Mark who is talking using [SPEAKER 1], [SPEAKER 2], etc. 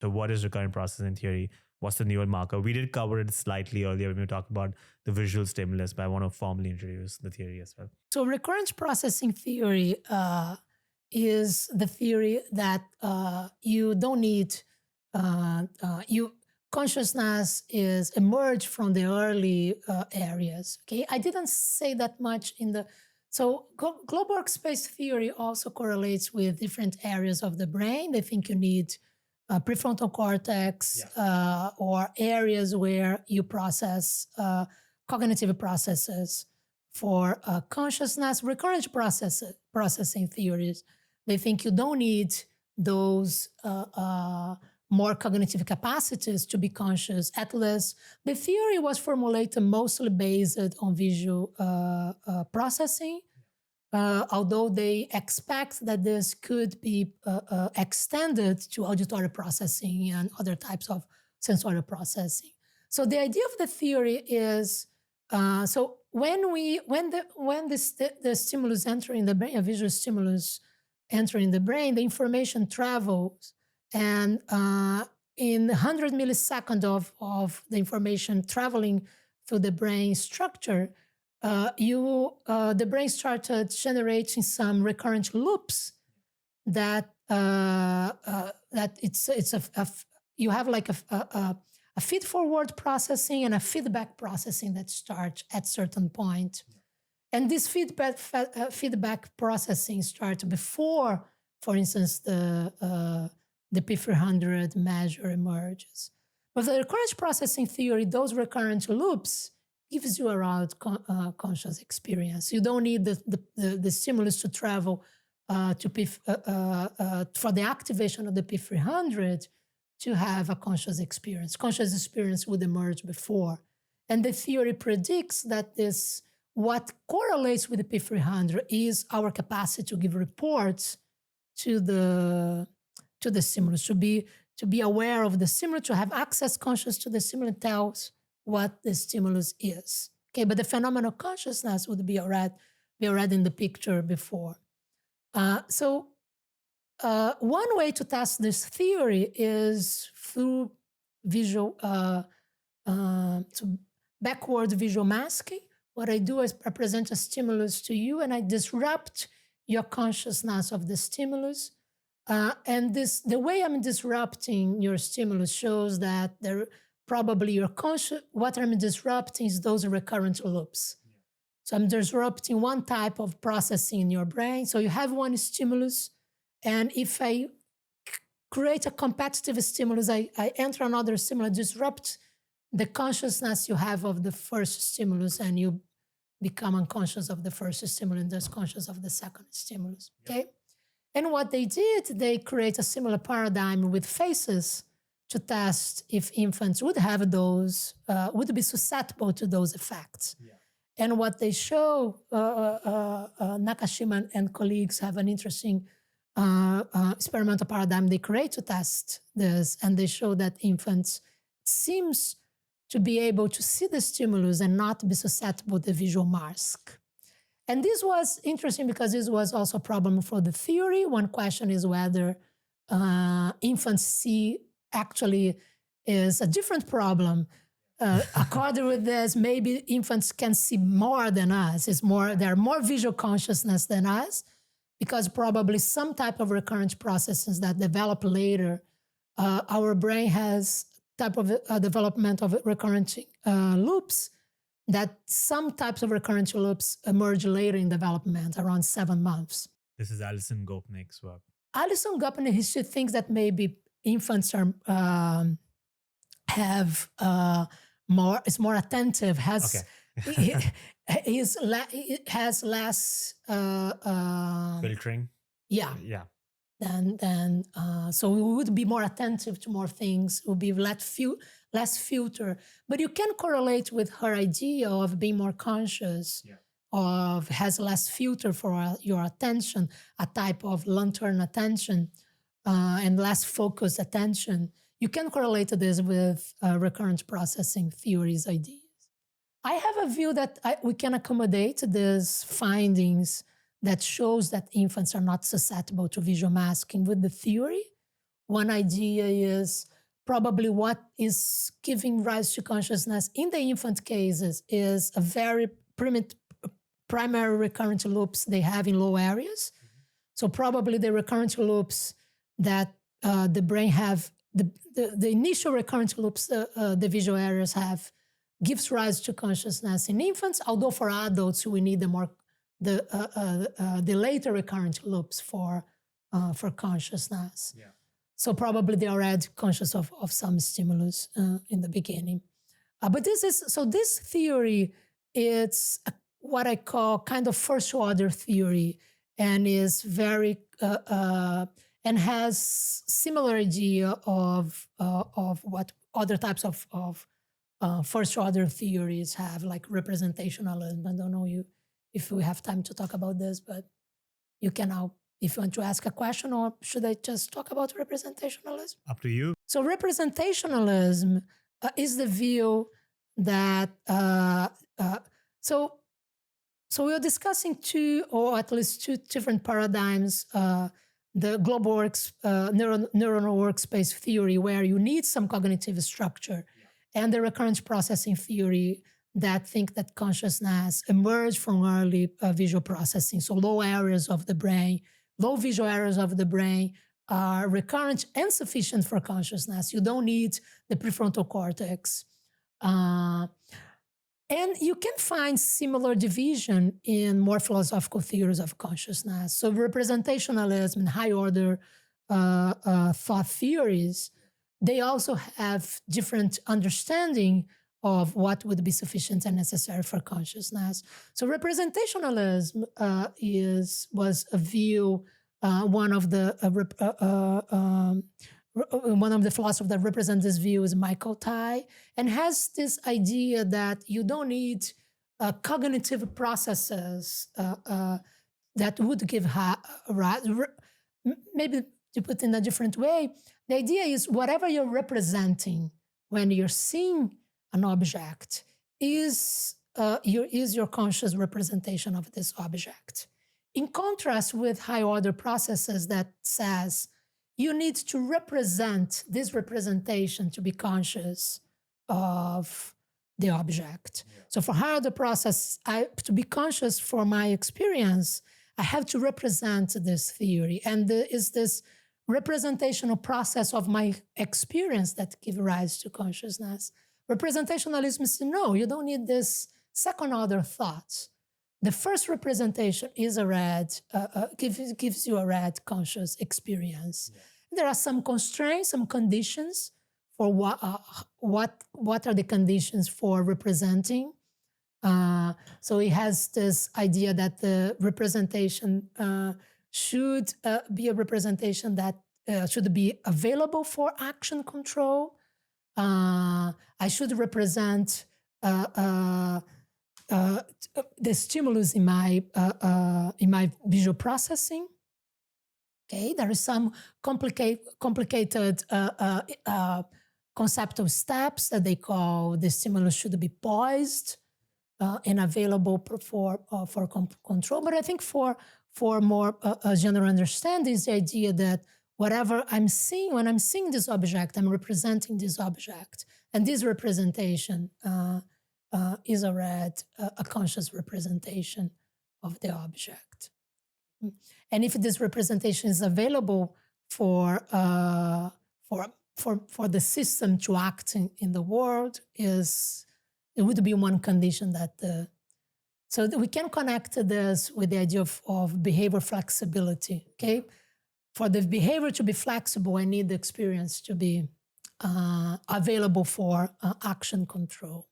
[SPEAKER 1] So what is recurrent processing theory? What's the neural marker? We did cover it slightly earlier when we talked about the visual stimulus, but I want to formally introduce the theory as well.
[SPEAKER 2] So recurrent processing theory is the theory that you don't need, consciousness is emerged from the early areas. Okay, I didn't say that much in the, so global workspace theory also correlates with different areas of the brain. They think you need prefrontal cortex or areas where you process cognitive processes for consciousness. Recurrent processing theories, they think you don't need those more cognitive capacities to be conscious. At least the theory was formulated mostly based on visual processing, although they expect that this could be extended to auditory processing and other types of sensory processing. So the idea of the theory is, so when the stimulus entering the brain, a visual stimulus entering the brain, the information travels, and in 100 milliseconds of the information traveling through the brain structure, the brain started generating some recurrent loops that you have like a feed-forward processing and a feedback processing that starts at certain point. And this feedback processing starts before, for instance, the P300 measure emerges. But the recurrent processing theory, those recurrent loops gives you around conscious experience. You don't need the stimulus to travel for the activation of the P300 to have a conscious experience. Conscious experience would emerge before. And the theory predicts that what correlates with the P300 is our capacity to give reports to the stimulus, to be aware of the stimulus, to have access conscious to the stimulus, tells what the stimulus is. Okay, but the phenomenal consciousness would be already in the picture before. One way to test this theory is through backward visual masking. What I do is I present a stimulus to you and I disrupt your consciousness of the stimulus. And the way I'm disrupting your stimulus shows that probably your what I'm disrupting is those recurrent loops. Yeah. So I'm disrupting one type of processing in your brain. So you have one stimulus, and if I create a competitive stimulus, I enter another stimulus, disrupt the consciousness you have of the first stimulus, and you become unconscious of the first stimulus and thus conscious of the second stimulus, okay? And what they did, they create a similar paradigm with faces to test if infants would have those, would be susceptible to those effects. Yeah. And what they show, Nakashima and colleagues have an interesting experimental paradigm they create to test this, and they show that infants seems to be able to see the stimulus and not be susceptible to the visual mask. And this was interesting because this was also a problem for the theory. One question is whether infants see actually is a different problem. According with this, maybe infants can see more than us. They're more visual consciousness than us, because probably some type of recurrent processes that develop later, our brain has type of development of recurrent loops, that some types of recurrent loops emerge later in development, around 7 months.
[SPEAKER 1] This is Alison Gopnik's work.
[SPEAKER 2] Alison Gopnik, she thinks that maybe infants are is more attentive, has has less
[SPEAKER 1] filtering.
[SPEAKER 2] Yeah.
[SPEAKER 1] Yeah.
[SPEAKER 2] And so we would be more attentive to more things, would be less filter. But you can correlate with her idea of being more conscious, of has less filter for your attention, a type of lantern attention, and less focused attention. You can correlate this with recurrent processing theories ideas. I have a view that we can accommodate these findings that shows that infants are not susceptible to visual masking with the theory. One idea is probably what is giving rise to consciousness in the infant cases is a very primary recurrent loops they have in low areas. So probably the recurrent loops that the brain have, the initial recurrent loops the visual areas have, gives rise to consciousness in infants, although for adults we need the later recurrent loops for consciousness. Yeah. So probably they are already conscious of some stimulus in the beginning. But this theory, it's what I call kind of first order theory, and is very and has similar idea of what other types of first order theories have, like representationalism. I don't know if we have time to talk about this, but you can now, if you want to ask a question, or should I just talk about representationalism?
[SPEAKER 1] Up to you.
[SPEAKER 2] So representationalism is the view that so we're discussing two, or at least two different paradigms. The global neuronal workspace theory, where you need some cognitive structure, and the recurrent processing theory that think that consciousness emerged from early visual processing. So low visual areas of the brain are recurrent and sufficient for consciousness. You don't need the prefrontal cortex. And you can find similar division in more philosophical theories of consciousness. So representationalism and high order thought theories, they also have different understanding of what would be sufficient and necessary for consciousness. So representationalism was a view, one of the philosophers that represent this view is Michael Tai, and has this idea that you don't need cognitive processes that would give maybe to put in a different way, the idea is whatever you're representing when you're seeing an object is your conscious representation of this object. In contrast with high order processes that says you need to represent this representation to be conscious of the object. Yeah. So for higher order process, to be conscious for my experience, I have to represent this theory. And is this representational process of my experience that gives rise to consciousness. Representationalism says, no, you don't need this second order thoughts. The first representation is gives you a red conscious experience. Yeah. There are some constraints, some conditions for what are the conditions for representing. So it has this idea that the representation should be a representation that should be available for action control. I should represent the stimulus in my visual processing. Okay, there is some complicated conceptual steps that they call the stimulus should be poised and available for control. But I think for more general understanding is the idea that whatever I'm seeing, when I'm seeing this object, I'm representing this object, and this representation is a conscious representation of the object. And if this representation is available for the system to act in the world, it would be one condition that so that we can connect this with the idea of behavior flexibility. Okay, for the behavior to be flexible, I need the experience to be available for action control.